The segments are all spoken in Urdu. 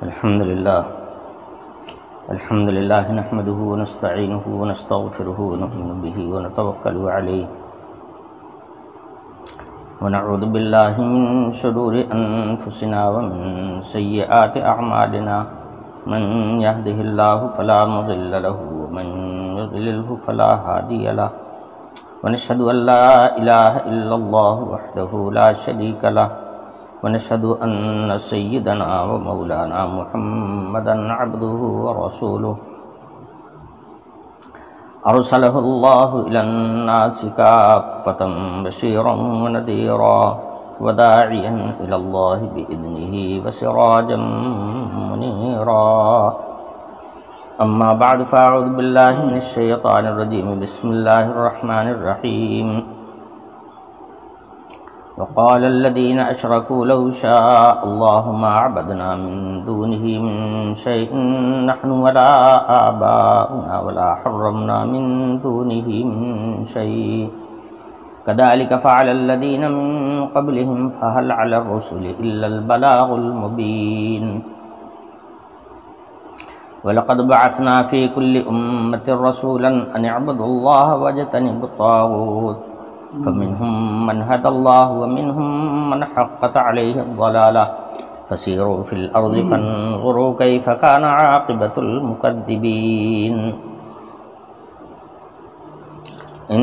الحمد لله نحمده ونستعينه ونستغفره ونؤمن به ونتوكل عليه ونعوذ بالله من شرور أنفسنا ومن سيئات أعمالنا من يهده الله فلا مضل له ومن يضلله فلا هادي له ونشهد أن لا إله إلا الله وحده لا شريك له ونشهد أن سيدنا ومولانا محمدا عبده ورسوله أرسله الله إلى الناس كافة بشيرا ونذيرا وداعيا إلى الله بإذنه وسراجا منيرا أما بعد فأعوذ بالله من الشيطان الرجيم بسم الله الرحمن الرحيم وقال الذين أشركوا لو شاء الله ما عبدنا من دونه من شيء نحن ولا آباؤنا ولا حرمنا من دونه من شيء كذلك فعل الذين من قبلهم فهل على الرسل إلا البلاغ المبين ولقد بعثنا في كل أمة رسولا أن اعبدوا الله واجتنبوا الطاغوت فمنهم من هدى الله ومنهم من حقت عليه الضلالة فسيروا في الأرض فانظروا كيف كان عاقبة المكذبين إن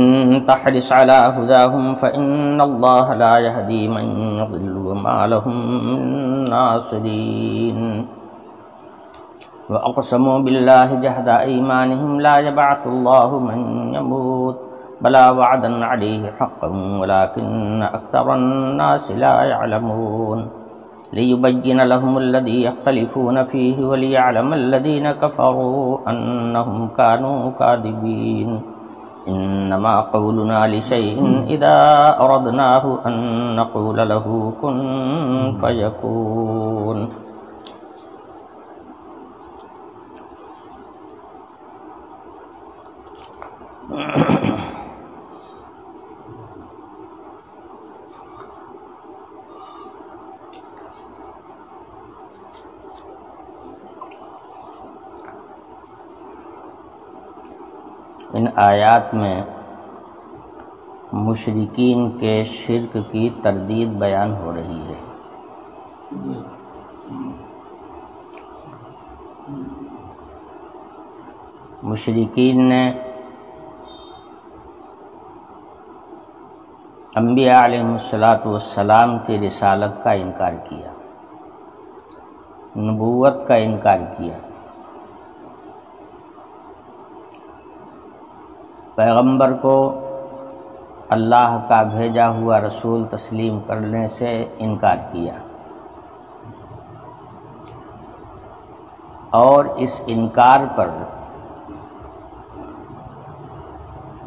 تحرص على هداهم فإن الله لا يهدي من يضل وما لهم من ناصرين وأقسموا بالله جهد أيمانهم لا يبعث الله من يموت بلى وعدا عليه حقا ولكن أكثر الناس لا يعلمون ليبين لهم الذي يختلفون فيه وليعلم الذين كفروا أنهم كانوا كاذبين إنما قولنا لشيء إذا أردناه أن نقول له كن فيكون ان آیات میں مشرکین کے شرک کی تردید بیان ہو رہی ہے۔ مشرکین نے انبیاء علیہ السلام کی رسالت کا انکار کیا، نبوت کا انکار کیا، پیغمبر کو اللہ کا بھیجا ہوا رسول تسلیم کرنے سے انکار کیا، اور اس انکار پر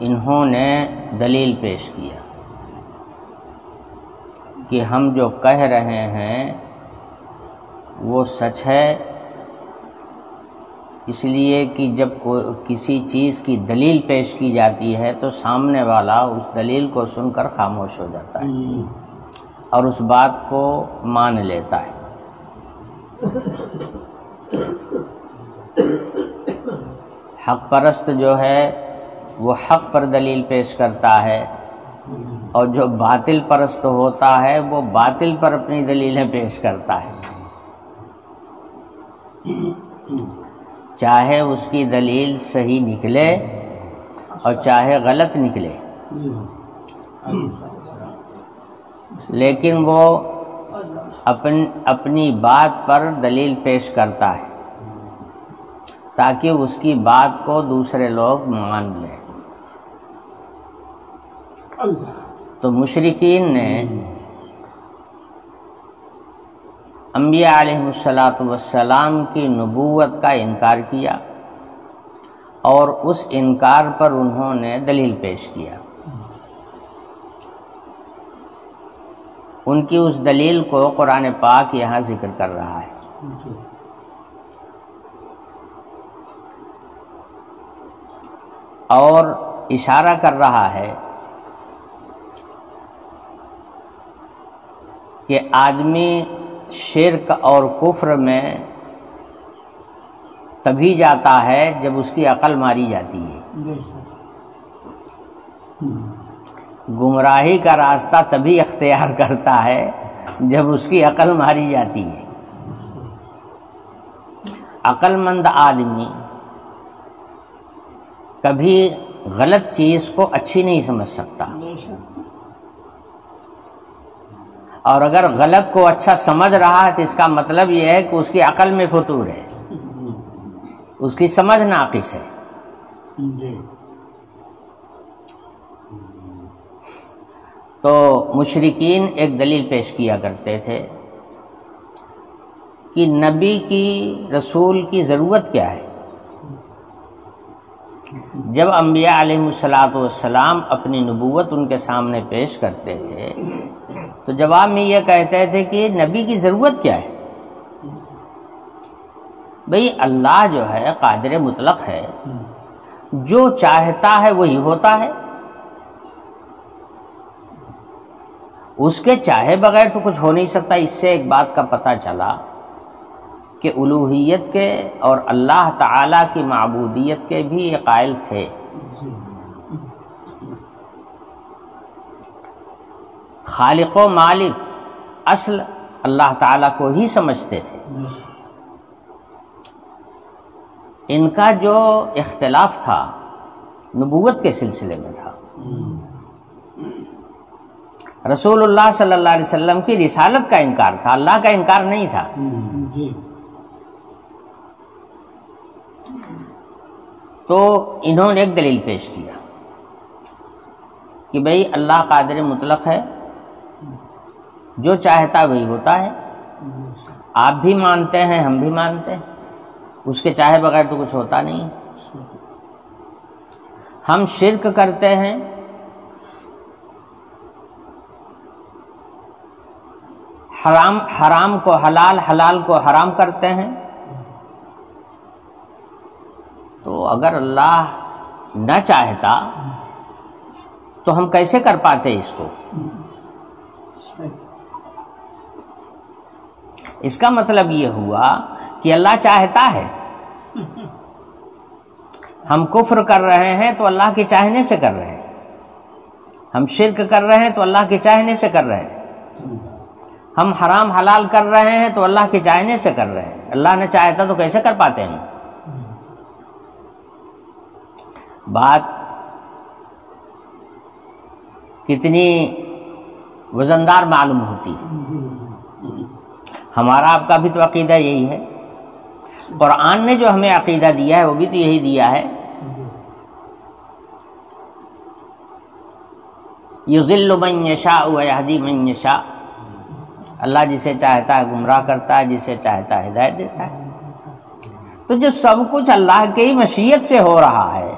انہوں نے دلیل پیش کیا کہ ہم جو کہہ رہے ہیں وہ سچ ہے، اس لیے کہ جب کسی چیز کی دلیل پیش کی جاتی ہے تو سامنے والا اس دلیل کو سن کر خاموش ہو جاتا ہے اور اس بات کو مان لیتا ہے۔ حق پرست جو ہے وہ حق پر دلیل پیش کرتا ہے، اور جو باطل پرست ہوتا ہے وہ باطل پر اپنی دلیلیں پیش کرتا ہے، چاہے اس کی دلیل صحیح نکلے اور چاہے غلط نکلے، لیکن وہ اپنی بات پر دلیل پیش کرتا ہے تاکہ اس کی بات کو دوسرے لوگ مان لیں۔ تو مشرکین نے انبیاء علیہ السلام کی نبوت کا انکار کیا، اور اس انکار پر انہوں نے دلیل پیش کیا۔ ان کی اس دلیل کو قرآن پاک یہاں ذکر کر رہا ہے۔ اور اشارہ کر رہا ہے کہ آدمی شرک اور کفر میں تبھی جاتا ہے جب اس کی عقل ماری جاتی ہے، گمراہی کا راستہ تبھی اختیار کرتا ہے جب اس کی عقل ماری جاتی ہے۔ عقل مند آدمی کبھی غلط چیز کو اچھی نہیں سمجھ سکتا، اور اگر غلط کو اچھا سمجھ رہا ہے تو اس کا مطلب یہ ہے کہ اس کی عقل میں فتور ہے، اس کی سمجھ ناقص ہے۔ تو مشرکین ایک دلیل پیش کیا کرتے تھے کہ نبی کی، رسول کی ضرورت کیا ہے؟ جب انبیاء علیہ السلام اپنی نبوت ان کے سامنے پیش کرتے تھے تو جواب میں یہ کہتے تھے کہ نبی کی ضرورت کیا ہے؟ بھئی اللہ جو ہے قادر مطلق ہے، جو چاہتا ہے وہی ہوتا ہے، اس کے چاہے بغیر تو کچھ ہو نہیں سکتا۔ اس سے ایک بات کا پتہ چلا کہ الوہیت کے اور اللہ تعالیٰ کی معبودیت کے بھی یہ قائل تھے۔ خالق و مالک اصل اللہ تعالیٰ کو ہی سمجھتے تھے۔ ان کا جو اختلاف تھا نبوت کے سلسلے میں تھا، رسول اللہ صلی اللہ علیہ وسلم کی رسالت کا انکار تھا، اللہ کا انکار نہیں تھا۔ تو انہوں نے ایک دلیل پیش کیا کہ بھئی اللہ قادر مطلق ہے، جو چاہتا وہی ہوتا ہے، آپ بھی مانتے ہیں ہم بھی مانتے ہیں، اس کے چاہے بغیر تو کچھ ہوتا نہیں۔ ہم شرک کرتے ہیں، حرام کو حلال، حلال کو حرام کرتے ہیں، تو اگر اللہ نہ چاہتا تو ہم کیسے کر پاتے اس کو؟ اس کا مطلب یہ ہوا کہ اللہ چاہتا ہے، ہم کفر کر رہے ہیں تو اللہ کے چاہنے سے کر رہے ہیں، ہم شرک کر رہے ہیں تو اللہ کے چاہنے سے کر رہے ہیں، ہم حرام حلال کر رہے ہیں تو اللہ کے چاہنے سے کر رہے ہیں۔ اللہ نے چاہتا تو کیسے کر پاتے ہیں؟ بات کتنی وزندار معلوم ہوتی ہے۔ ہمارا آپ کا بھی تو عقیدہ یہی ہے، قرآن نے جو ہمیں عقیدہ دیا ہے وہ بھی تو یہی دیا ہے۔ یضل من یشاء ویہدی من یشاء، اللہ جسے چاہتا ہے گمراہ کرتا ہے، جسے چاہتا ہے ہدایت دیتا ہے۔ تو جو سب کچھ اللہ کی مشیت سے ہو رہا ہے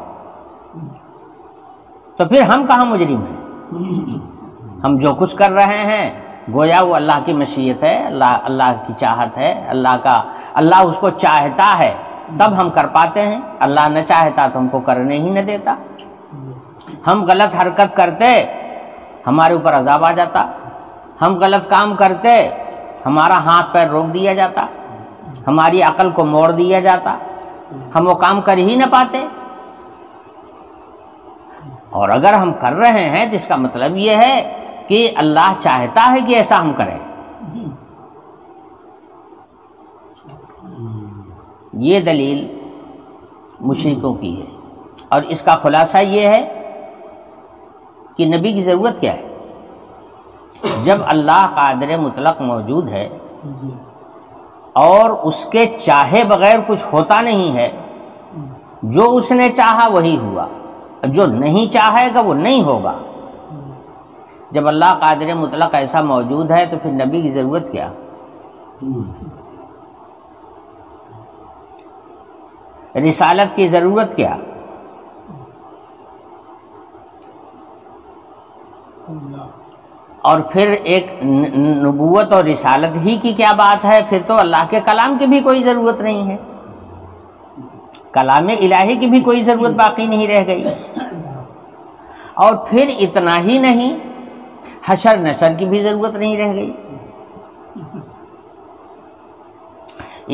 تو پھر ہم کہاں مجرم ہیں؟ ہم جو کچھ کر رہے ہیں گویا وہ اللہ کی مشیت ہے، اللہ کی چاہت ہے، اللہ اس کو چاہتا ہے تب ہم کر پاتے ہیں، اللہ نہ چاہتا تو ہم کو کرنے ہی نہ دیتا۔ ہم غلط حرکت کرتے ہمارے اوپر عذاب آ جاتا، ہم غلط کام کرتے ہمارا ہاتھ پیر روک دیا جاتا، ہماری عقل کو موڑ دیا جاتا، ہم وہ کام کر ہی نہ پاتے۔ اور اگر ہم کر رہے ہیں تو اس کا مطلب یہ ہے کہ اللہ چاہتا ہے کہ ایسا ہم کریں۔ یہ دلیل مشرکوں کی ہے، اور اس کا خلاصہ یہ ہے کہ نبی کی ضرورت کیا ہے؟ جب اللہ قادر مطلق موجود ہے اور اس کے چاہے بغیر کچھ ہوتا نہیں ہے، جو اس نے چاہا وہی ہوا، جو نہیں چاہے گا وہ نہیں ہوگا۔ جب اللہ قادر مطلق ایسا موجود ہے تو پھر نبی کی ضرورت کیا؟ رسالت کی ضرورت کیا؟ اور پھر ایک نبوت اور رسالت ہی کی کیا بات ہے؟ پھر تو اللہ کے کلام کی بھی کوئی ضرورت نہیں ہے، کلام الہی کی بھی کوئی ضرورت باقی نہیں رہ گئی۔ اور پھر اتنا ہی نہیں، حشر نشر کی بھی ضرورت نہیں رہ گئی،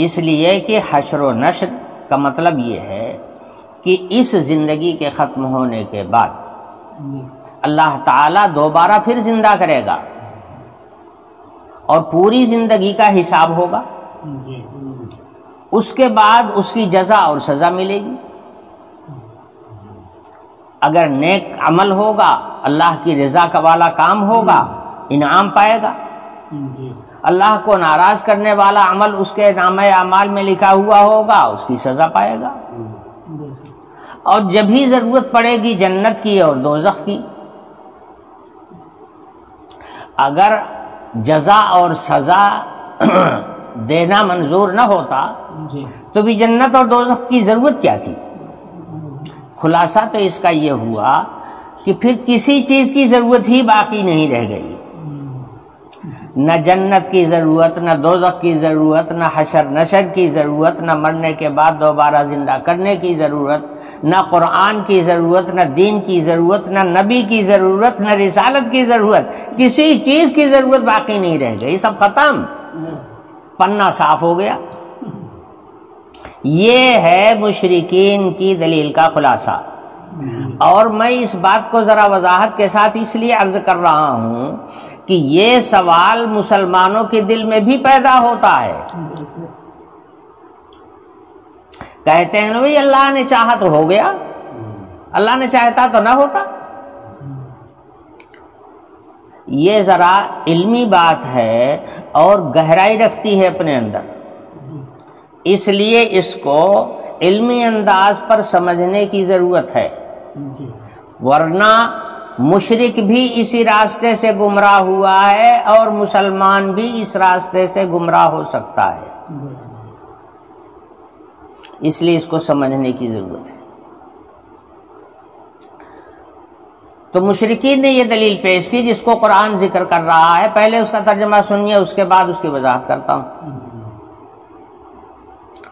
اس لیے کہ حشر و نشر کا مطلب یہ ہے کہ اس زندگی کے ختم ہونے کے بعد اللہ تعالیٰ دوبارہ پھر زندہ کرے گا اور پوری زندگی کا حساب ہوگا، اس کے بعد اس کی جزا اور سزا ملے گی۔ اگر نیک عمل ہوگا، اللہ کی رضا کا والا کام ہوگا، انعام پائے گا۔ اللہ کو ناراض کرنے والا عمل اس کے نامہ اعمال میں لکھا ہوا ہوگا، اس کی سزا پائے گا۔ اور جب بھی ضرورت پڑے گی جنت کی اور دوزخ کی، اگر جزا اور سزا دینا منظور نہ ہوتا تو بھی جنت اور دوزخ کی ضرورت کیا تھی؟ خلاصہ تو اس کا یہ ہوا کہ پھر کسی چیز کی ضرورت ہی باقی نہیں رہ گئی، نہ جنت کی ضرورت، نہ دوزخ کی ضرورت، نہ حشر نشر کی ضرورت، نہ مرنے کے بعد دوبارہ زندہ کرنے کی ضرورت، نہ قرآن کی ضرورت، نہ دین کی ضرورت، نہ نبی کی ضرورت، نہ رسالت کی ضرورت، کسی چیز کی ضرورت باقی نہیں رہ گئی، سب ختم، پنہ صاف ہو گیا۔ یہ ہے مشرکین کی دلیل کا خلاصہ۔ اور میں اس بات کو ذرا وضاحت کے ساتھ اس لیے عرض کر رہا ہوں کہ یہ سوال مسلمانوں کے دل میں بھی پیدا ہوتا ہے۔ کہتے ہیں بھائی اللہ نے چاہا تو ہو گیا، اللہ نے چاہتا تو نہ ہوتا۔ یہ ذرا علمی بات ہے اور گہرائی رکھتی ہے اپنے اندر، اس لیے اس کو علمی انداز پر سمجھنے کی ضرورت ہے، ورنہ مشرک بھی اسی راستے سے گمراہ ہوا ہے اور مسلمان بھی اس راستے سے گمراہ ہو سکتا ہے، اس لیے اس کو سمجھنے کی ضرورت ہے۔ تو مشرکین نے یہ دلیل پیش کی جس کو قرآن ذکر کر رہا ہے، پہلے اس کا ترجمہ سنیے، اس کے بعد اس کی وضاحت کرتا ہوں۔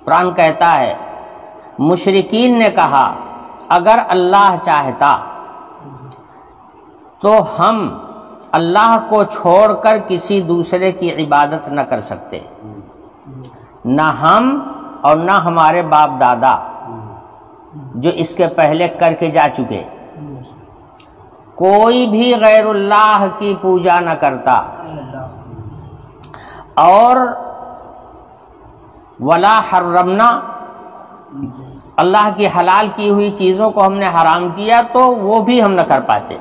قرآن کہتا ہے مشرکین نے کہا اگر اللہ چاہتا تو ہم اللہ کو چھوڑ کر کسی دوسرے کی عبادت نہ کر سکتے، نہ ہم اور نہ ہمارے باپ دادا جو اس کے پہلے کر کے جا چکے، کوئی بھی غیر اللہ کی پوجا نہ کرتا، اور ولا حرمنا، اللہ کی حلال کی ہوئی چیزوں کو ہم نے حرام کیا تو وہ بھی ہم نہ کر پاتے،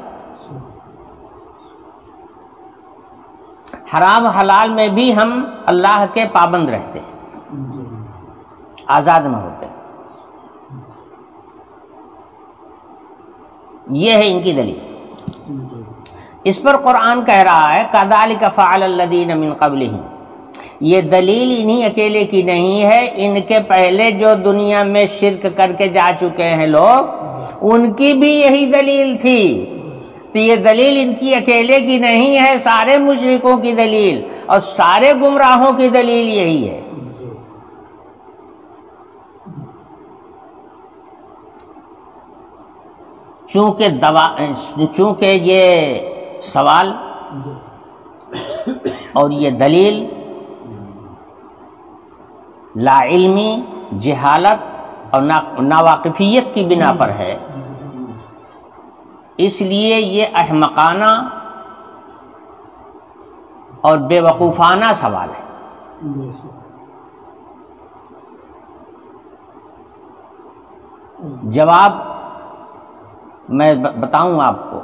حرام حلال میں بھی ہم اللہ کے پابند رہتے، آزاد نہ ہوتے۔ یہ ہے ان کی دلیل۔ اس پر قرآن کہہ رہا ہے کذالک فعل الذین من قبلہم، یہ دلیل انہی اکیلے کی نہیں ہے، ان کے پہلے جو دنیا میں شرک کر کے جا چکے ہیں لوگ، ان کی بھی یہی دلیل تھی۔ تو یہ دلیل ان کی اکیلے کی نہیں ہے، سارے مشرکوں کی دلیل اور سارے گمراہوں کی دلیل یہی ہے۔ چونکہ یہ سوال اور یہ دلیل لا علمی، جہالت اور ناواقفیت کی بنا پر ہے، اس لیے یہ احمقانہ اور بے وقوفانہ سوال ہے۔ جواب میں بتاؤں آپ کو،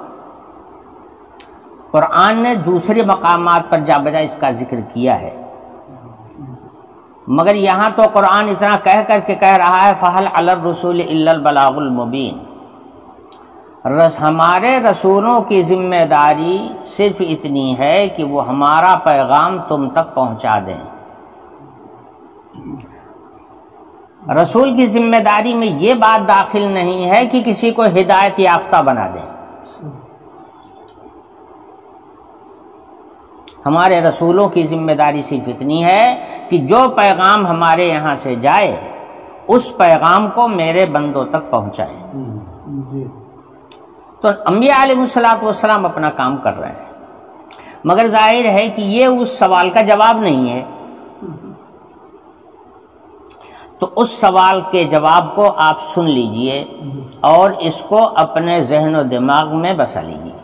قرآن نے دوسرے مقامات پر جا بجا اس کا ذکر کیا ہے، مگر یہاں تو قرآن اتنا کہہ کر کے کہہ رہا ہے فَهَلْ عَلَى الرُّسُولِ إِلَّا الْبَلَاغُ الْمُبِينُ، ہمارے رسولوں کی ذمہ داری صرف اتنی ہے کہ وہ ہمارا پیغام تم تک پہنچا دیں۔ رسول کی ذمہ داری میں یہ بات داخل نہیں ہے کہ کسی کو ہدایت یافتہ بنا دیں، ہمارے رسولوں کی ذمہ داری صرف اتنی ہے کہ جو پیغام ہمارے یہاں سے جائے اس پیغام کو میرے بندوں تک پہنچائے۔ تو انبیاء علیہ السلام اپنا کام کر رہے ہیں، مگر ظاہر ہے کہ یہ اس سوال کا جواب نہیں ہے۔ تو اس سوال کے جواب کو آپ سن لیجئے اور اس کو اپنے ذہن و دماغ میں بسا لیجئے۔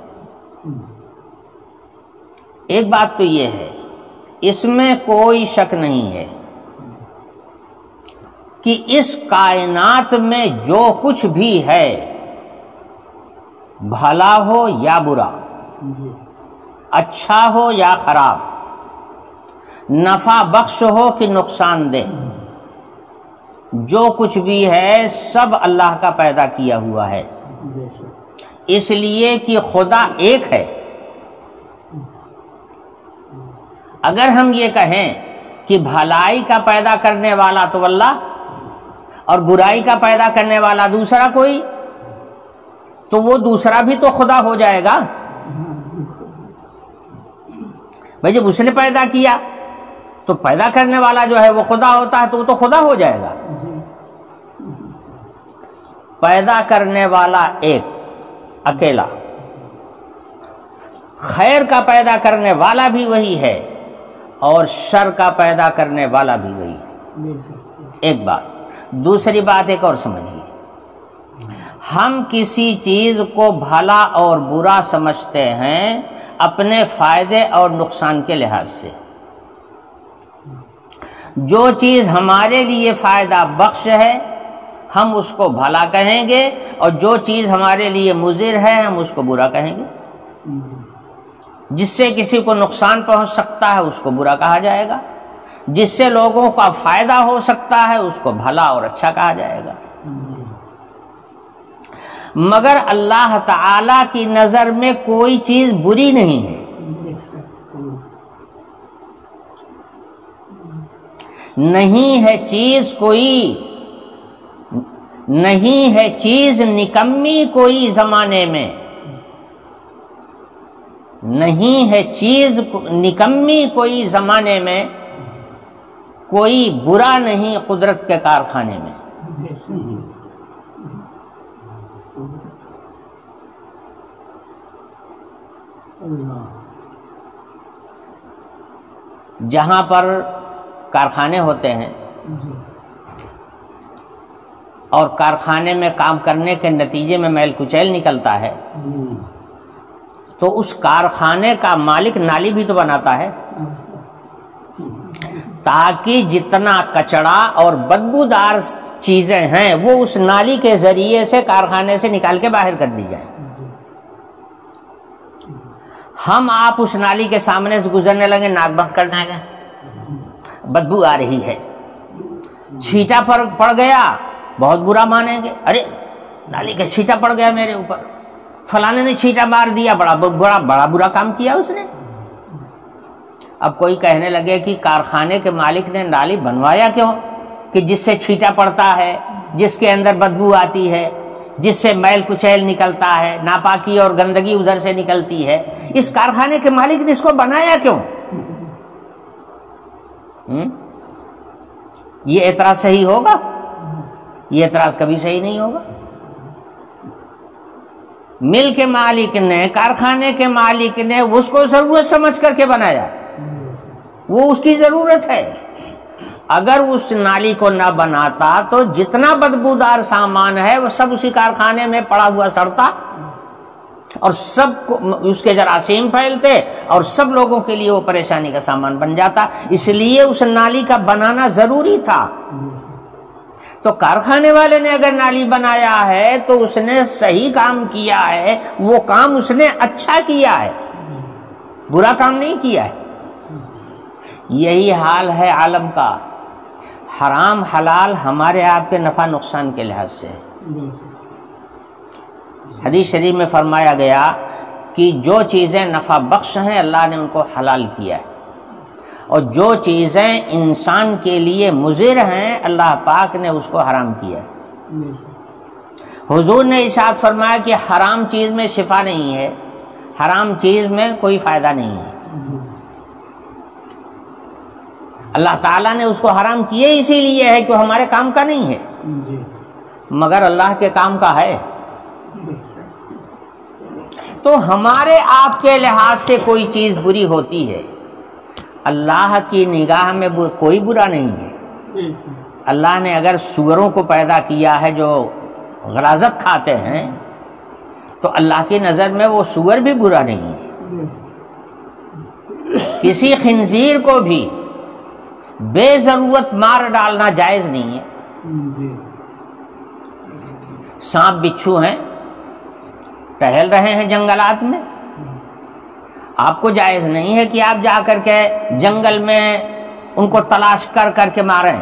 ایک بات تو یہ ہے، اس میں کوئی شک نہیں ہے کہ اس کائنات میں جو کچھ بھی ہے، بھلا ہو یا برا، اچھا ہو یا خراب، نفع بخش ہو کہ نقصان دہ، جو کچھ بھی ہے سب اللہ کا پیدا کیا ہوا ہے، اس لیے کہ خدا ایک ہے۔ اگر ہم یہ کہیں کہ بھلائی کا پیدا کرنے والا تو اللہ اور برائی کا پیدا کرنے والا دوسرا کوئی، تو وہ دوسرا بھی تو خدا ہو جائے گا۔ بھائی جب اس نے پیدا کیا تو پیدا کرنے والا جو ہے وہ خدا ہوتا ہے، تو وہ تو خدا ہو جائے گا۔ پیدا کرنے والا ایک اکیلا، خیر کا پیدا کرنے والا بھی وہی ہے اور شر کا پیدا کرنے والا بھی وہی ہے۔ ایک بات۔ دوسری بات ایک اور سمجھیے، ہم کسی چیز کو بھلا اور برا سمجھتے ہیں اپنے فائدے اور نقصان کے لحاظ سے۔ جو چیز ہمارے لیے فائدہ بخش ہے ہم اس کو بھلا کہیں گے، اور جو چیز ہمارے لیے مضر ہے ہم اس کو برا کہیں گے۔ جس سے کسی کو نقصان پہنچ سکتا ہے اس کو برا کہا جائے گا، جس سے لوگوں کا فائدہ ہو سکتا ہے اس کو بھلا اور اچھا کہا جائے گا۔ مگر اللہ تعالی کی نظر میں کوئی چیز بری نہیں ہے، نہیں ہے چیز کوئی، نہیں ہے چیز نکمی کوئی زمانے میں، نہیں ہے چیز نکمی کوئی زمانے میں، کوئی برا نہیں قدرت کے کارخانے میں۔ جہاں پر کارخانے ہوتے ہیں اور کارخانے میں کام کرنے کے نتیجے میں میل کچیل نکلتا ہے تو اس کارخانے کا مالک نالی بھی تو بناتا ہے تاکہ جتنا کچڑا اور بدبودار چیزیں ہیں وہ اس نالی کے ذریعے سے کارخانے سے نکال کے باہر کر دی جائیں۔ ہم آپ اس نالی کے سامنے سے گزرنے لگے، ناک بند کر دیں گے، بدبو آ رہی ہے، چھینٹا پڑ گیا بہت برا مانیں گے، ارے نالی کا چھینٹا پڑ گیا میرے اوپر، فلانے نے چھینٹا مار دیا، بڑا برا کام کیا اس نے۔ اب کوئی کہنے لگے کہ کارخانے کے مالک نے نالی بنوایا کیوں؟ کہ جس سے چھینٹا پڑتا ہے، جس کے اندر بدبو آتی ہے، جس سے میل کچیل نکلتا ہے، ناپاکی اور گندگی ادھر سے نکلتی ہے، اس کارخانے کے مالک نے اس کو بنایا کیوں؟ یہ اعتراض صحیح ہوگا؟ یہ اعتراض کبھی صحیح نہیں ہوگا۔ مل کے مالک نے، کارخانے کے مالک نے اس کو ضرورت سمجھ کر کے بنایا، وہ اس کی ضرورت ہے۔ اگر اس نالی کو نہ بناتا تو جتنا بدبودار سامان ہے وہ سب اسی کارخانے میں پڑا ہوا سڑتا اور سب کو اس کے جراثیم پھیلتے اور سب لوگوں کے لیے وہ پریشانی کا سامان بن جاتا۔ اس لیے اس نالی کا بنانا ضروری تھا۔ تو کارخانے والے نے اگر نالی بنایا ہے تو اس نے صحیح کام کیا ہے، وہ کام اس نے اچھا کیا ہے، برا کام نہیں کیا ہے۔ یہی حال ہے عالم کا، حرام حلال ہمارے آپ کے نفع نقصان کے لحاظ سے۔ حدیث شریف میں فرمایا گیا کہ جو چیزیں نفع بخش ہیں اللہ نے ان کو حلال کیا ہے، اور جو چیزیں انسان کے لیے مضر ہیں اللہ پاک نے اس کو حرام کیا ہے۔ حضور نے ارشاد فرمایا کہ حرام چیز میں شفا نہیں ہے، حرام چیز میں کوئی فائدہ نہیں ہے۔ اللہ تعالیٰ نے اس کو حرام کیا اسی لیے ہے کہ ہمارے کام کا نہیں ہے، مگر اللہ کے کام کا ہے۔ تو ہمارے آپ کے لحاظ سے کوئی چیز بری ہوتی ہے، اللہ کی نگاہ میں کوئی برا نہیں ہے۔ اللہ نے اگر سوروں کو پیدا کیا ہے جو غلاظت کھاتے ہیں تو اللہ کی نظر میں وہ سور بھی برا نہیں ہے. کسی خنزیر کو بھی بے ضرورت مار ڈالنا جائز نہیں ہے. سانپ بچھو ہیں ٹہل رہے ہیں جنگلات میں، آپ کو جائز نہیں ہے کہ آپ جا کر کے جنگل میں ان کو تلاش کر کر کے ماریں.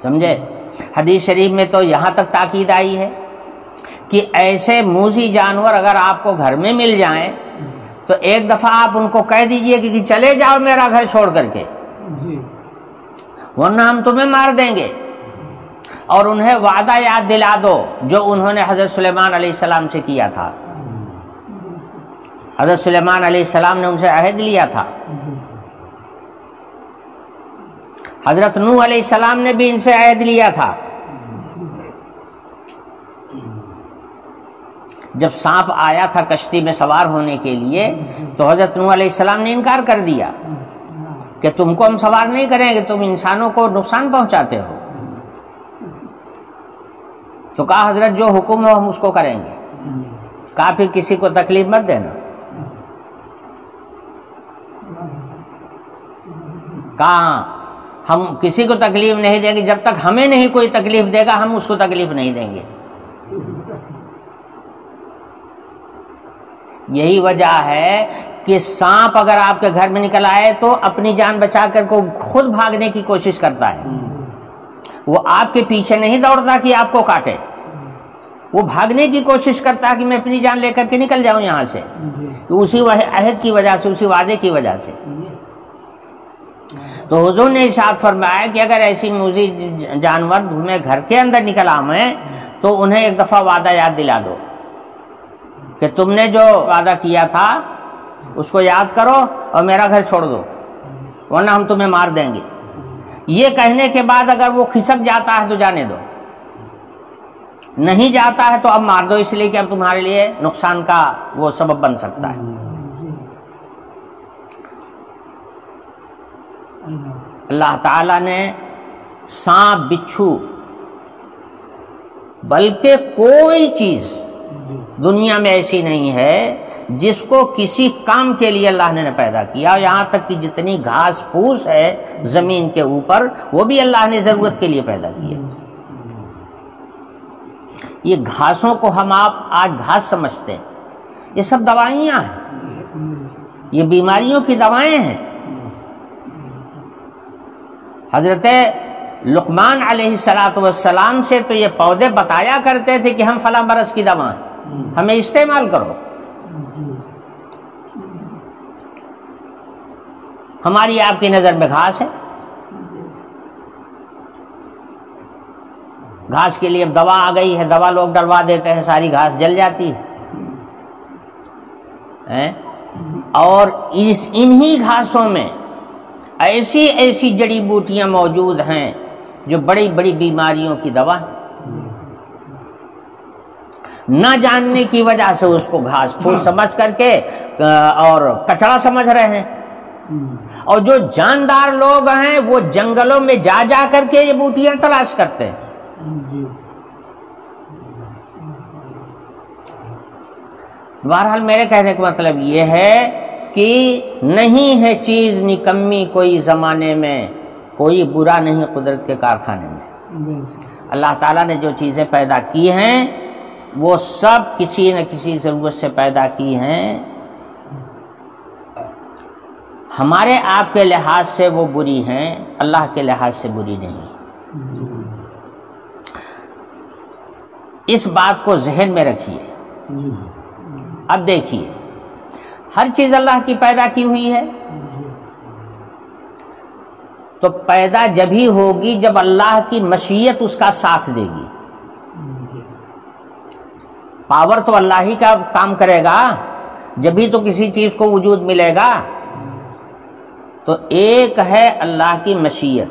سمجھے؟ حدیث شریف میں تو یہاں تک تاکید آئی ہے کہ ایسے موذی جانور اگر آپ کو گھر میں مل جائیں تو ایک دفعہ آپ ان کو کہہ دیجئے کہ چلے جاؤ میرا گھر چھوڑ کر کے، ورنہ ہم تمہیں مار دیں گے. اور انہیں وعدہ یاد دلا دو جو انہوں نے حضرت سلیمان علیہ السلام سے کیا تھا. حضرت سلیمان علیہ السلام نے ان سے عہد لیا تھا. حضرت نوح علیہ السلام نے بھی ان سے عہد لیا تھا. جب سانپ آیا تھا کشتی میں سوار ہونے کے لیے تو حضرت نوح علیہ السلام نے انکار کر دیا کہ تم کو ہم سوار نہیں کریں گے، تم انسانوں کو نقصان پہنچاتے ہو. تو کہا حضرت جو حکم ہو ہم اس کو کریں گے. کہا پھر کسی کو تکلیف مت دینا. کہا ہم کسی کو تکلیف نہیں دیں گے، جب تک ہمیں نہیں کوئی تکلیف دے گا ہم اس کو تکلیف نہیں دیں گے. یہی وجہ ہے کہ سانپ اگر آپ کے گھر میں نکل آئے تو اپنی جان بچا کر کو خود بھاگنے کی کوشش کرتا ہے. وہ آپ کے پیچھے نہیں دوڑتا کہ آپ کو کاٹے، وہ بھاگنے کی کوشش کرتا ہے کہ میں اپنی جان لے کر کے نکل جاؤں یہاں سے. اسی عہد کی وجہ سے، اسی وعدے کی وجہ سے. تو حضور نے ارشاد فرمایا کہ اگر ایسی موذی جانور تمہیں گھر کے اندر نکل آئیں تو انہیں ایک دفعہ وعدہ یاد دلا دو کہ تم نے جو وعدہ کیا تھا اس کو یاد کرو اور میرا گھر چھوڑ دو ورنہ ہم تمہیں مار دیں گے. یہ کہنے کے بعد اگر وہ کھسک جاتا ہے تو جانے دو، نہیں جاتا ہے تو اب مار دو، اس لیے کہ اب تمہارے لیے نقصان کا وہ سبب بن سکتا ہے. اللہ تعالیٰ نے سانپ بچھو بلکہ کوئی چیز دنیا میں ایسی نہیں ہے جس کو کسی کام کے لیے اللہ نے پیدا کیا. یہاں تک کہ جتنی گھاس پھوس ہے زمین کے اوپر وہ بھی اللہ نے ضرورت کے لیے پیدا کیا. یہ گھاسوں کو ہم آپ آج گھاس سمجھتے ہیں، یہ سب دوائیاں ہیں، یہ بیماریوں کی دوائیں ہیں. حضرت لقمان علیہ السلام سے تو یہ پودے بتایا کرتے تھے کہ ہم فلاں برس کی دوا ہمیں استعمال کرو. ہماری آپ کی نظر میں گھاس ہے، گھاس کے لیے اب دوا آ گئی ہے، دوا لوگ ڈلوا دیتے ہیں، ساری گھاس جل جاتی ہے. اور انہی گھاسوں میں ایسی ایسی جڑی بوٹیاں موجود ہیں جو بڑی بڑی بیماریوں کی دوا، نہ جاننے کی وجہ سے اس کو گھاس پھوس سمجھ کر کے اور کچڑا سمجھ رہے ہیں. اور جو جاندار لوگ ہیں وہ جنگلوں میں جا جا کر کے یہ بوٹیاں تلاش کرتے ہیں. بہرحال میرے کہنے کا مطلب یہ ہے کہ نہیں ہے چیز نکمی کوئی زمانے میں، کوئی برا نہیں قدرت کے کارخانے میں. اللہ تعالیٰ نے جو چیزیں پیدا کی ہیں وہ سب کسی نہ کسی ضرورت سے پیدا کی ہیں. ہمارے آپ کے لحاظ سے وہ بری ہیں، اللہ کے لحاظ سے بری نہیں. اس بات کو ذہن میں رکھیے. اب دیکھیے ہر چیز اللہ کی پیدا کی ہوئی ہے تو پیدا جب ہی ہوگی جب اللہ کی مشیت اس کا ساتھ دے گی. پاور تو اللہ ہی کا کام کرے گا، جب ہی تو کسی چیز کو وجود ملے گا. تو ایک ہے اللہ کی مشیت،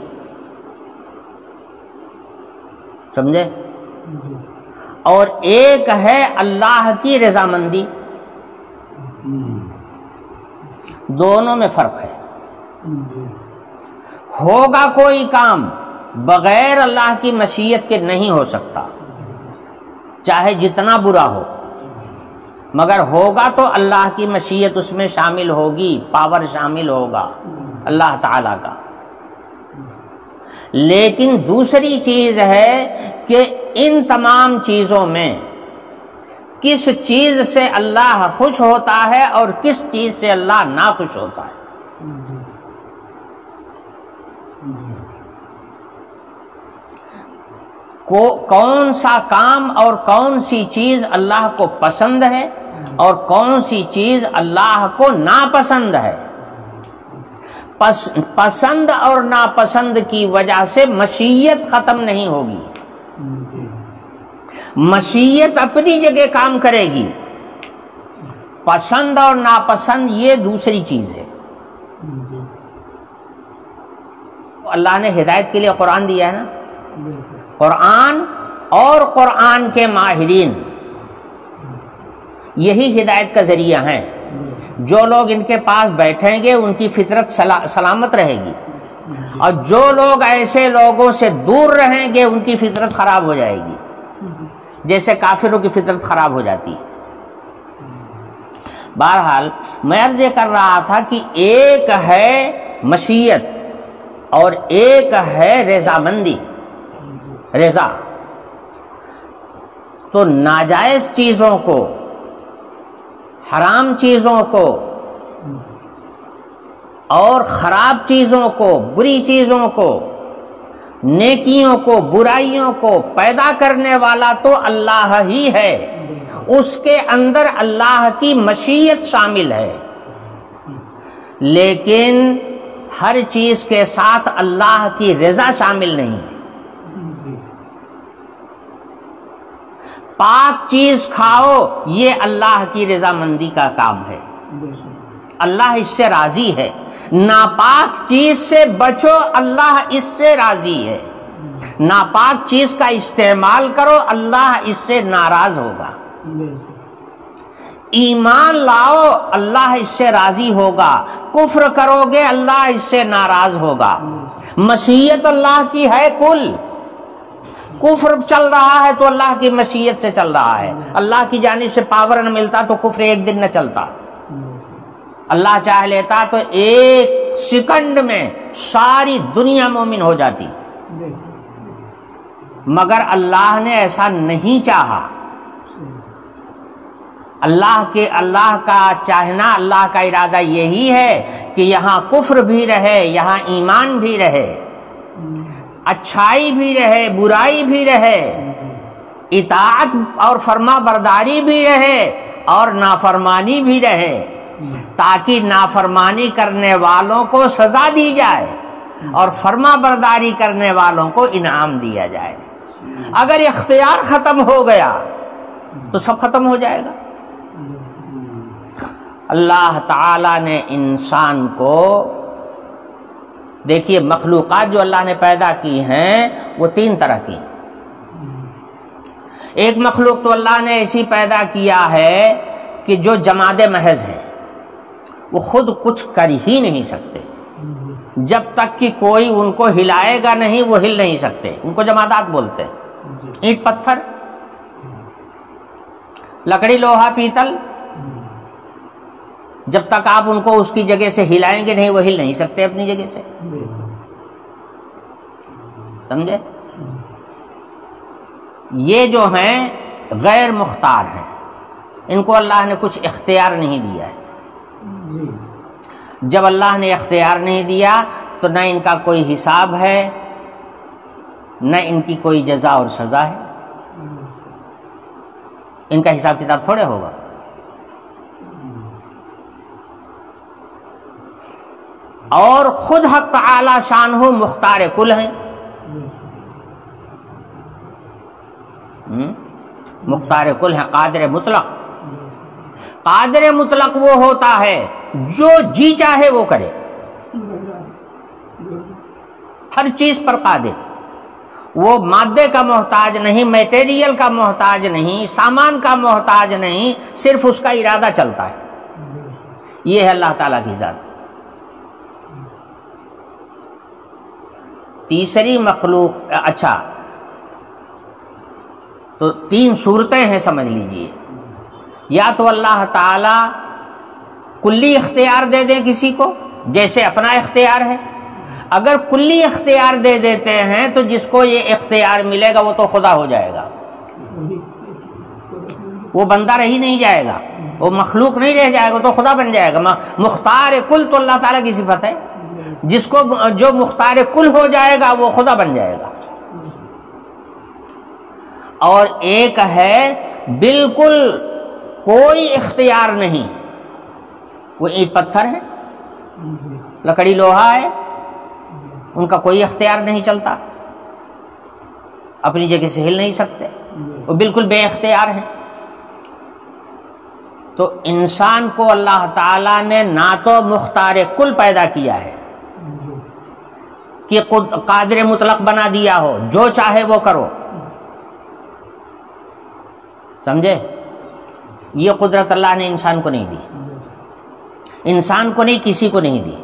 سمجھے، اور ایک ہے اللہ کی رضامندی. دونوں میں فرق ہے. ہوگا کوئی کام بغیر اللہ کی مشیت کے نہیں ہو سکتا، چاہے جتنا برا ہو، مگر ہوگا تو اللہ کی مشیت اس میں شامل ہوگی، پاور شامل ہوگا اللہ تعالی کا۔ لیکن دوسری چیز ہے کہ ان تمام چیزوں میں کس چیز سے اللہ خوش ہوتا ہے اور کس چیز سے اللہ ناخوش ہوتا ہے۔ کون سا کام اور کون سی چیز اللہ کو پسند ہے اور کون سی چیز اللہ کو ناپسند ہے۔ پسند اور ناپسند کی وجہ سے مشیت ختم نہیں ہوگی، مشیت اپنی جگہ کام کرے گی، پسند اور ناپسند یہ دوسری چیز ہے۔ اللہ نے ہدایت کے لیے قرآن دیا ہے نا، قرآن اور قرآن کے ماہرین یہی ہدایت کا ذریعہ ہیں۔ جو لوگ ان کے پاس بیٹھیں گے ان کی فطرت سلامت رہے گی، اور جو لوگ ایسے لوگوں سے دور رہیں گے ان کی فطرت خراب ہو جائے گی، جیسے کافروں کی فطرت خراب ہو جاتی ہے۔ بہرحال میں عرض یہ کر رہا تھا کہ ایک ہے مشیت اور ایک ہے رضامندی، رضا۔ تو ناجائز چیزوں کو، حرام چیزوں کو اور خراب چیزوں کو، بری چیزوں کو، نیکیوں کو، برائیوں کو پیدا کرنے والا تو اللہ ہی ہے، اس کے اندر اللہ کی مشیت شامل ہے، لیکن ہر چیز کے ساتھ اللہ کی رضا شامل نہیں ہے۔ پاک چیز کھاؤ یہ اللہ کی رضامندی کا کام ہے، اللہ اس سے راضی ہے۔ ناپاک چیز سے بچو، اللہ اس سے راضی ہے۔ ناپاک چیز کا استعمال کرو، اللہ اس سے ناراض ہوگا۔ ایمان لاؤ، اللہ اس سے راضی ہوگا۔ کفر کرو گے، اللہ اس سے ناراض ہوگا۔ مشیت اللہ کی ہے کل، کفر چل رہا ہے تو اللہ کی مشیت سے چل رہا ہے۔ اللہ کی جانب سے پاور نہ ملتا تو کفر ایک دن نہ چلتا۔ اللہ چاہ لیتا تو ایک سیکنڈ میں ساری دنیا مومن ہو جاتی، مگر اللہ نے ایسا نہیں چاہا۔ اللہ کا چاہنا، اللہ کا ارادہ یہی ہے کہ یہاں کفر بھی رہے، یہاں ایمان بھی رہے، اچھائی بھی رہے، برائی بھی رہے، اطاعت اور فرما برداری بھی رہے اور نافرمانی بھی رہے، تاکہ نافرمانی کرنے والوں کو سزا دی جائے اور فرما برداری کرنے والوں کو انعام دیا جائے۔ اگر اختیار ختم ہو گیا تو سب ختم ہو جائے گا۔ اللہ تعالی نے انسان کو، دیکھیے مخلوقات جو اللہ نے پیدا کی ہیں وہ تین طرح کی۔ ایک مخلوق تو اللہ نے ایسی پیدا کیا ہے کہ جو جماد محض ہے، وہ خود کچھ کر ہی نہیں سکتے، جب تک کہ کوئی ان کو ہلائے گا نہیں وہ ہل نہیں سکتے، ان کو جمادات بولتے ہیں۔ اینٹ پتھر، لکڑی، لوہا، پیتل، جب تک آپ ان کو اس کی جگہ سے ہلائیں گے نہیں وہ ہل نہیں سکتے اپنی جگہ سے، سمجھے؟ یہ جو ہیں غیر مختار ہیں، ان کو اللہ نے کچھ اختیار نہیں دیا ہے۔ جب اللہ نے اختیار نہیں دیا تو نہ ان کا کوئی حساب ہے، نہ ان کی کوئی جزا اور سزا ہے۔ ان کا حساب کتاب تھوڑے ہوگا۔ اور خود حق تعالی شانہ مختار کل ہیں۔ مختار کل ہیں، قادر مطلق۔ قادر مطلق وہ ہوتا ہے جو جی چاہے وہ کرے، ہر چیز پر قادر۔ وہ مادے کا محتاج نہیں، میٹیریل کا محتاج نہیں، سامان کا محتاج نہیں، صرف اس کا ارادہ چلتا ہے۔ یہ ہے اللہ تعالیٰ کی ذات۔ تیسری مخلوق، اچھا تو 3 صورتیں ہیں سمجھ لیجئے. یا تو اللہ تعالی کلی اختیار دے دیں کسی کو جیسے اپنا اختیار ہے. اگر کلی اختیار دے دیتے ہیں تو جس کو یہ اختیار ملے گا وہ تو خدا ہو جائے گا، وہ بندہ رہی نہیں جائے گا، وہ مخلوق نہیں رہ جائے گا، تو خدا بن جائے گا. مختار کل تو اللہ تعالیٰ کی صفت ہے، جس کو جو مختار کل ہو جائے گا وہ خدا بن جائے گا. اور ایک ہے بالکل کوئی اختیار نہیں، وہ اینٹ پتھر ہے، لکڑی لوہا ہے، ان کا کوئی اختیار نہیں چلتا، اپنی جگہ سے ہل نہیں سکتے، وہ بالکل بے اختیار ہیں. تو انسان کو اللہ تعالیٰ نے نہ تو مختار کل پیدا کیا ہے کہ قادر مطلق بنا دیا ہو جو چاہے وہ کرو، سمجھے؟ یہ قدرت اللہ نے انسان کو نہیں دی، انسان کو نہیں، کسی کو نہیں دی.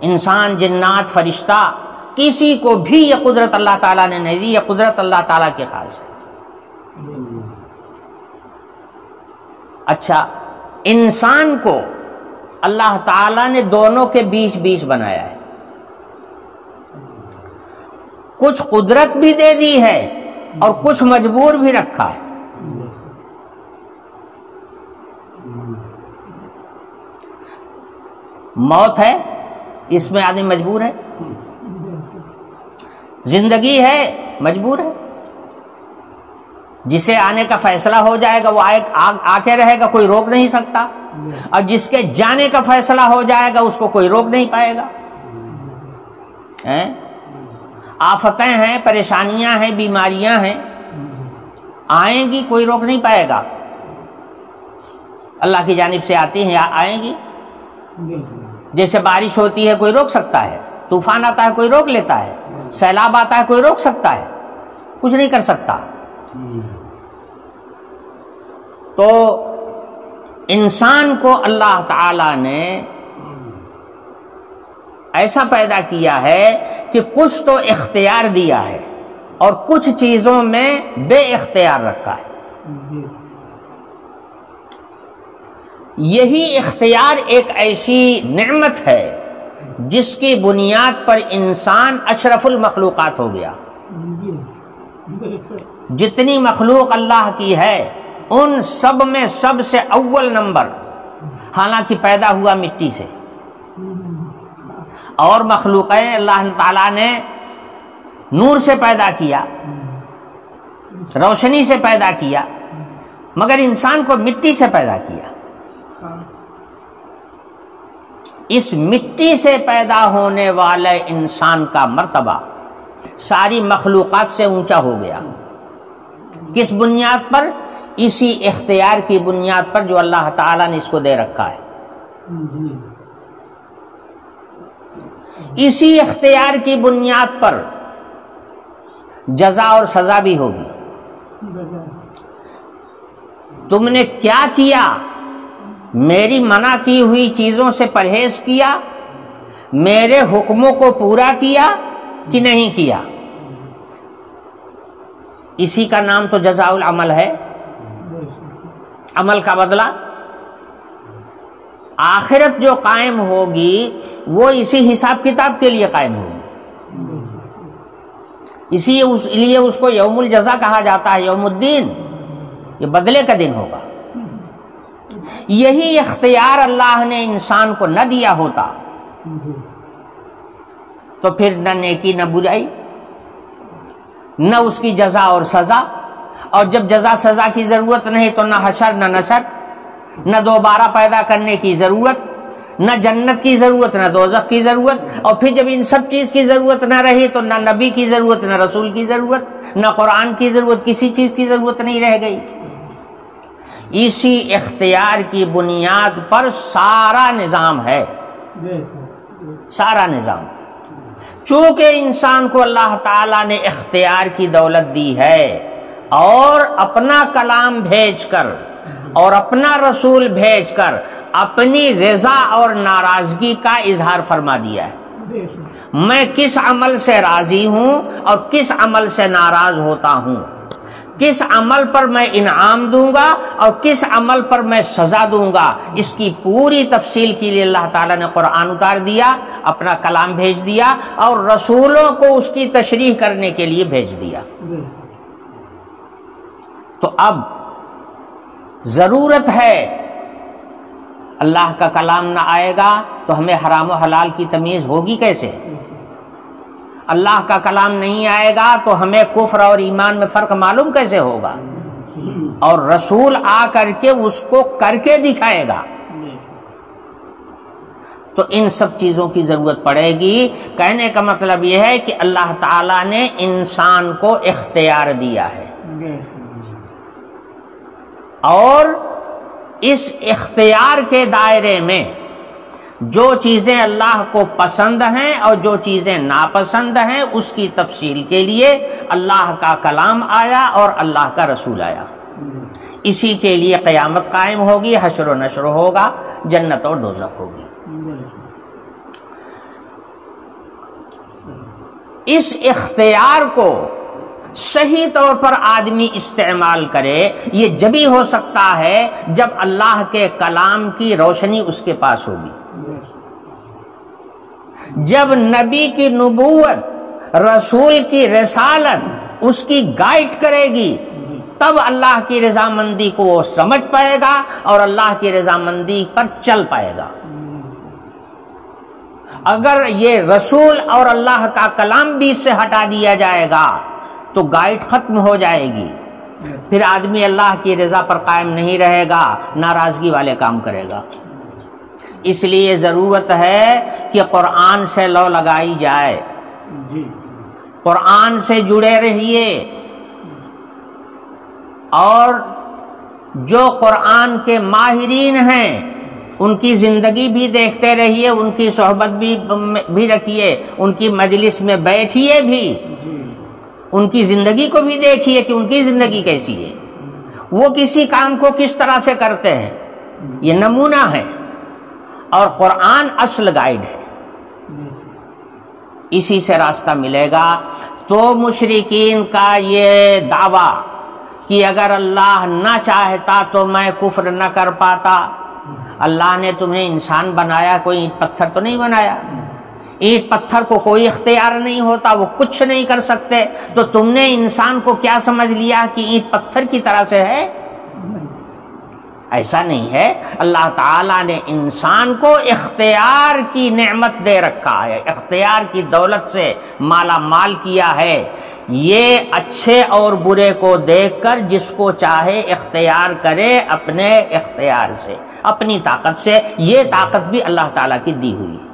انسان، جنات، فرشتہ، کسی کو بھی یہ قدرت اللہ تعالیٰ نے نہیں دی، یہ قدرت اللہ تعالیٰ کے خاص ہے. اچھا، انسان کو اللہ تعالیٰ نے دونوں کے بیچ بنایا ہے، کچھ قدرت بھی دے دی ہے اور کچھ مجبور بھی رکھا ہے. موت ہے، اس میں آدمی مجبور ہے، زندگی ہے، مجبور ہے. جسے آنے کا فیصلہ ہو جائے گا وہ آ کے رہے گا، کوئی روک نہیں سکتا، اور جس کے جانے کا فیصلہ ہو جائے گا اس کو کوئی روک نہیں پائے گا. آفتیں ہیں، پریشانیاں ہیں، بیماریاں ہیں، آئیں گی، کوئی روک نہیں پائے گا، اللہ کی جانب سے آتی ہیں، آئیں گی. جیسے بارش ہوتی ہے کوئی روک سکتا ہے، طوفان آتا ہے کوئی روک لیتا ہے، سیلاب آتا ہے کوئی روک سکتا ہے؟ کچھ نہیں کر سکتا. تو انسان کو اللہ تعالی نے ایسا پیدا کیا ہے کہ کچھ تو اختیار دیا ہے اور کچھ چیزوں میں بے اختیار رکھا ہے. یہی اختیار ایک ایسی نعمت ہے جس کی بنیاد پر انسان اشرف المخلوقات ہو گیا. جتنی مخلوق اللہ کی ہے ان سب میں سب سے اول نمبر، حالانکہ پیدا ہوا مٹی سے، اور مخلوقیں اللہ تعالیٰ نے نور سے پیدا کیا، روشنی سے پیدا کیا، مگر انسان کو مٹی سے پیدا کیا. اس مٹی سے پیدا ہونے والے انسان کا مرتبہ ساری مخلوقات سے اونچا ہو گیا. کس بنیاد پر؟ اسی اختیار کی بنیاد پر جو اللہ تعالیٰ نے اس کو دے رکھا ہے. اسی اختیار کی بنیاد پر جزا اور سزا بھی ہوگی. تم نے کیا کیا؟ میری منع کی ہوئی چیزوں سے پرہیز کیا، میرے حکموں کو پورا کیا کہ نہیں کیا؟ اسی کا نام تو جزاء العمل ہے، عمل کا بدلہ. آخرت جو قائم ہوگی وہ اسی حساب کتاب کے لیے قائم ہوگی، اسی لیے اس کو یوم الجزا کہا جاتا ہے، یوم الدین، یہ بدلے کا دن ہوگا. یہی اختیار اللہ نے انسان کو نہ دیا ہوتا تو پھر نہ نیکی نہ برائی، نہ اس کی جزا اور سزا، اور جب جزا سزا کی ضرورت نہیں تو نہ حشر نہ نشر، نہ دوبارہ پیدا کرنے کی ضرورت، نہ جنت کی ضرورت نہ دوزخ کی ضرورت. اور پھر جب ان سب چیز کی ضرورت نہ رہی تو نہ نبی کی ضرورت، نہ رسول کی ضرورت، نہ قرآن کی ضرورت، کسی چیز کی ضرورت نہیں رہ گئی. اسی اختیار کی بنیاد پر سارا نظام ہے، سارا نظام. چونکہ انسان کو اللہ تعالیٰ نے اختیار کی دولت دی ہے اور اپنا کلام بھیج کر اور اپنا رسول بھیج کر اپنی رضا اور ناراضگی کا اظہار فرما دیا ہے. میں کس عمل سے راضی ہوں اور کس عمل سے ناراض ہوتا ہوں، کس عمل پر میں انعام دوں گا اور کس عمل پر میں سزا دوں گا، اس کی پوری تفصیل کے لیے اللہ تعالیٰ نے قرآن اتار دیا، اپنا کلام بھیج دیا اور رسولوں کو اس کی تشریح کرنے کے لیے بھیج دیا۔ تو اب ضرورت ہے، اللہ کا کلام نہ آئے گا تو ہمیں حرام و حلال کی تمیز ہوگی کیسے؟ اللہ کا کلام نہیں آئے گا تو ہمیں کفر اور ایمان میں فرق معلوم کیسے ہوگا؟ اور رسول آ کر کے اس کو کر کے دکھائے گا۔ تو ان سب چیزوں کی ضرورت پڑے گی۔ کہنے کا مطلب یہ ہے کہ اللہ تعالیٰ نے انسان کو اختیار دیا ہے، اور اس اختیار کے دائرے میں جو چیزیں اللہ کو پسند ہیں اور جو چیزیں ناپسند ہیں اس کی تفصیل کے لیے اللہ کا کلام آیا اور اللہ کا رسول آیا۔ اسی کے لیے قیامت قائم ہوگی، حشر و نشر ہوگا، جنت اور دوزخ ہوگی۔ اس اختیار کو صحیح طور پر آدمی استعمال کرے، یہ جبھی ہو سکتا ہے جب اللہ کے کلام کی روشنی اس کے پاس ہوگی، جب نبی کی نبوت، رسول کی رسالت اس کی گائیڈ کرے گی، تب اللہ کی رضامندی کو وہ سمجھ پائے گا اور اللہ کی رضامندی پر چل پائے گا۔ اگر یہ رسول اور اللہ کا کلام بھی اس سے ہٹا دیا جائے گا تو گائیڈ ختم ہو جائے گی، پھر آدمی اللہ کی رضا پر قائم نہیں رہے گا، ناراضگی والے کام کرے گا۔ اس لیے ضرورت ہے کہ قرآن سے لو لگائی جائے، قرآن سے جڑے رہیے، اور جو قرآن کے ماہرین ہیں ان کی زندگی بھی دیکھتے رہیے، ان کی صحبت بھی رکھیے، ان کی مجلس میں بیٹھیے بھی، ان کی زندگی کو بھی دیکھیے کہ ان کی زندگی کیسی ہے، وہ کسی کام کو کس طرح سے کرتے ہیں، یہ نمونہ ہے، اور قرآن اصل گائیڈ ہے، اسی سے راستہ ملے گا۔ تو مشرکین کا یہ دعویٰ کہ اگر اللہ نہ چاہتا تو میں کفر نہ کر پاتا، اللہ نے تمہیں انسان بنایا، کوئی اینٹ پتھر تو نہیں بنایا، اینٹ پتھر کو کوئی اختیار نہیں ہوتا، وہ کچھ نہیں کر سکتے، تو تم نے انسان کو کیا سمجھ لیا کہ اینٹ پتھر کی طرح سے ہے؟ ایسا نہیں ہے۔ اللہ تعالیٰ نے انسان کو اختیار کی نعمت دے رکھا ہے، اختیار کی دولت سے مالا مال کیا ہے۔ یہ اچھے اور برے کو دیکھ کر جس کو چاہے اختیار کرے اپنے اختیار سے، اپنی طاقت سے، یہ طاقت بھی اللہ تعالیٰ کی دی ہوئی ہے۔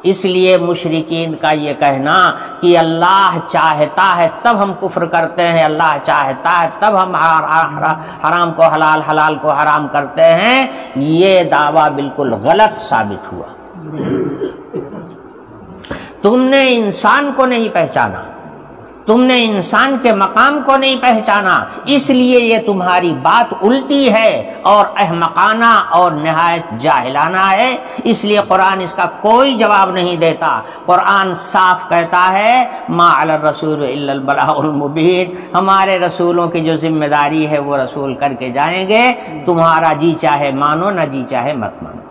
اس لیے مشرکین کا یہ کہنا کہ اللہ چاہتا ہے تب ہم کفر کرتے ہیں، اللہ چاہتا ہے تب ہم حرام کو حلال، حلال کو حرام کرتے ہیں، یہ دعویٰ بالکل غلط ثابت ہوا۔ تم نے انسان کو نہیں پہچانا، تم نے انسان کے مقام کو نہیں پہچانا، اس لیے یہ تمہاری بات الٹی ہے اور احمقانہ اور نہایت جاہلانہ ہے۔ اس لیے قرآن اس کا کوئی جواب نہیں دیتا۔ قرآن صاف کہتا ہے ما علی الرسول الا البلاغ المبین، ہمارے رسولوں کی جو ذمہ داری ہے وہ رسول کر کے جائیں گے، تمہارا جی چاہے مانو نہ جی چاہے مت مانو۔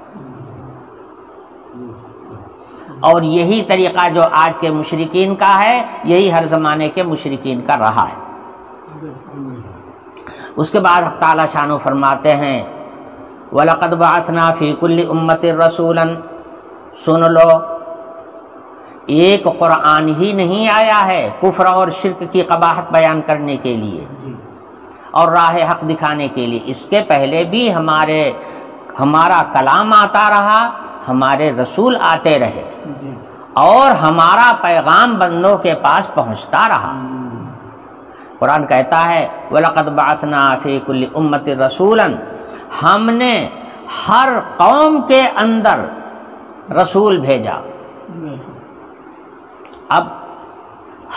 اور یہی طریقہ جو آج کے مشرکین کا ہے، یہی ہر زمانے کے مشرکین کا رہا ہے۔ اس کے بعد حق تعالیٰ شانو فرماتے ہیں وَلَقَدْ بَعَثْنَا فِي كُلِّ أُمَّةٍ رَسُولًا، سن لو، ایک قرآن ہی نہیں آیا ہے کفر اور شرک کی قباحت بیان کرنے کے لیے اور راہ حق دکھانے کے لیے، اس کے پہلے بھی ہمارا کلام آتا رہا، ہمارے رسول آتے رہے، اور ہمارا پیغام بندوں کے پاس پہنچتا رہا۔ قرآن کہتا ہے وَلَقَدْ بَعَثْنَا فِي كُلِّ أُمَّةٍ رَسُولًا، ہم نے ہر قوم کے اندر رسول بھیجا۔ اب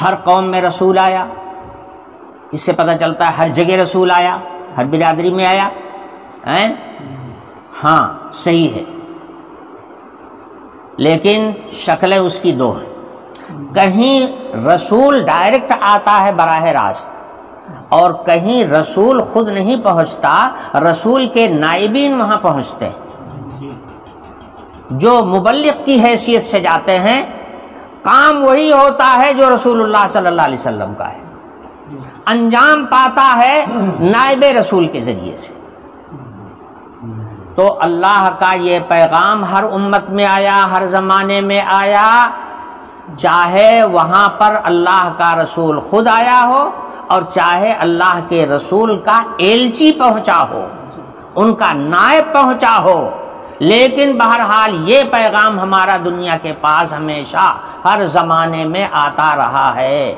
ہر قوم میں رسول آیا، اس سے پتہ چلتا ہے ہر جگہ رسول آیا، ہر برادری میں آیا، ہاں صحیح ہے۔ لیکن شکلیں اس کی دو ہیں. کہیں رسول ڈائریکٹ آتا ہے براہ راست، اور کہیں رسول خود نہیں پہنچتا، رسول کے نائبین وہاں پہنچتے ہیں جو مبلغ کی حیثیت سے جاتے ہیں. کام وہی ہوتا ہے جو رسول اللہ صلی اللہ علیہ وسلم کا ہے، انجام پاتا ہے نائب رسول کے ذریعے سے. تو اللہ کا یہ پیغام ہر امت میں آیا، ہر زمانے میں آیا، چاہے وہاں پر اللہ کا رسول خود آیا ہو اور چاہے اللہ کے رسول کا ایلچی پہنچا ہو، ان کا نائب پہنچا ہو، لیکن بہرحال یہ پیغام ہمارا دنیا کے پاس ہمیشہ ہر زمانے میں آتا رہا ہے.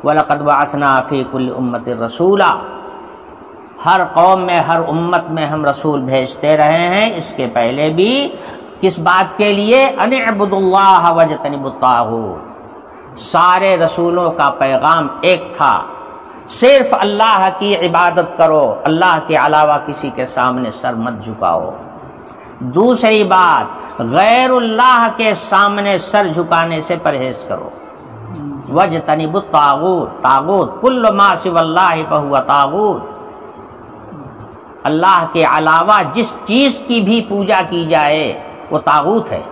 وَلَقَدْ بَعَثْنَا فِي كُلِّ أُمَّةٍ رَسُولًا، ہر قوم میں، ہر امت میں ہم رسول بھیجتے رہے ہیں. اس کے پہلے بھی کس بات کے لیے؟ ان اعبدوا اللہ واجتنبوا الطاغوت. سارے رسولوں کا پیغام ایک تھا، صرف اللہ کی عبادت کرو، اللہ کے علاوہ کسی کے سامنے سر مت جھکاؤ. دوسری بات، غیر اللہ کے سامنے سر جھکانے سے پرہیز کرو. واجتنبوا الطاغوت، طاغوت کل ما سوى اللہ فهو طاغوت. اللہ کے علاوہ جس چیز کی بھی پوجا کی جائے وہ طاغوت ہے.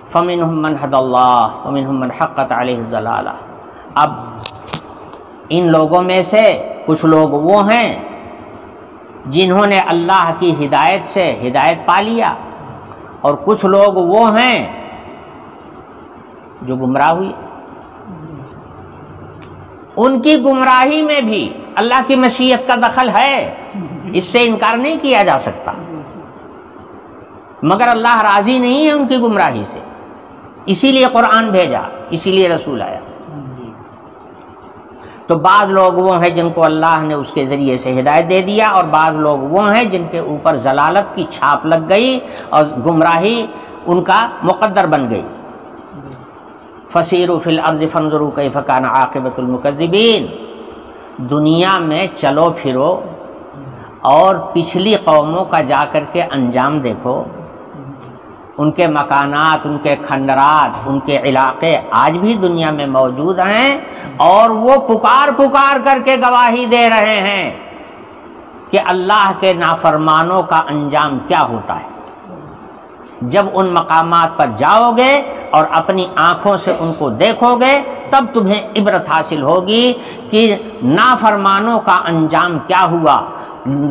فَمِنْهُمْ مَنْ هَدَى اللَّهُ وَمِنْهُمْ مَنْ حَقَّتْ عَلَيْهِ الضَّلَالَةُ. اب ان لوگوں میں سے کچھ لوگ وہ ہیں جنہوں نے اللہ کی ہدایت سے ہدایت پا لیا، اور کچھ لوگ وہ ہیں جو گمراہ ہوئے. ان کی گمراہی میں بھی اللہ کی مشیت کا دخل ہے، اس سے انکار نہیں کیا جا سکتا، مگر اللہ راضی نہیں ہے ان کی گمراہی سے، اسی لیے قرآن بھیجا، اسی لیے رسول آیا. تو بعض لوگ وہ ہیں جن کو اللہ نے اس کے ذریعے سے ہدایت دے دیا، اور بعض لوگ وہ ہیں جن کے اوپر ضلالت کی چھاپ لگ گئی اور گمراہی ان کا مقدر بن گئی. فَسِيرُوا فِي الْأَرْضِ فَانظُرُوا كَيْفَ كَانَ عَاقِبَةُ الْمُكَذِّبِينَ. دنیا میں چلو پھرو اور پچھلی قوموں کا جا کر کے انجام دیکھو. ان کے مکانات، ان کے کھنڈرات، ان کے علاقے آج بھی دنیا میں موجود ہیں، اور وہ پکار پکار کر کے گواہی دے رہے ہیں کہ اللہ کے نافرمانوں کا انجام کیا ہوتا ہے. جب ان مقامات پر جاؤ گے اور اپنی آنکھوں سے ان کو دیکھو گے تب تمہیں عبرت حاصل ہوگی کہ نافرمانوں کا انجام کیا ہوا،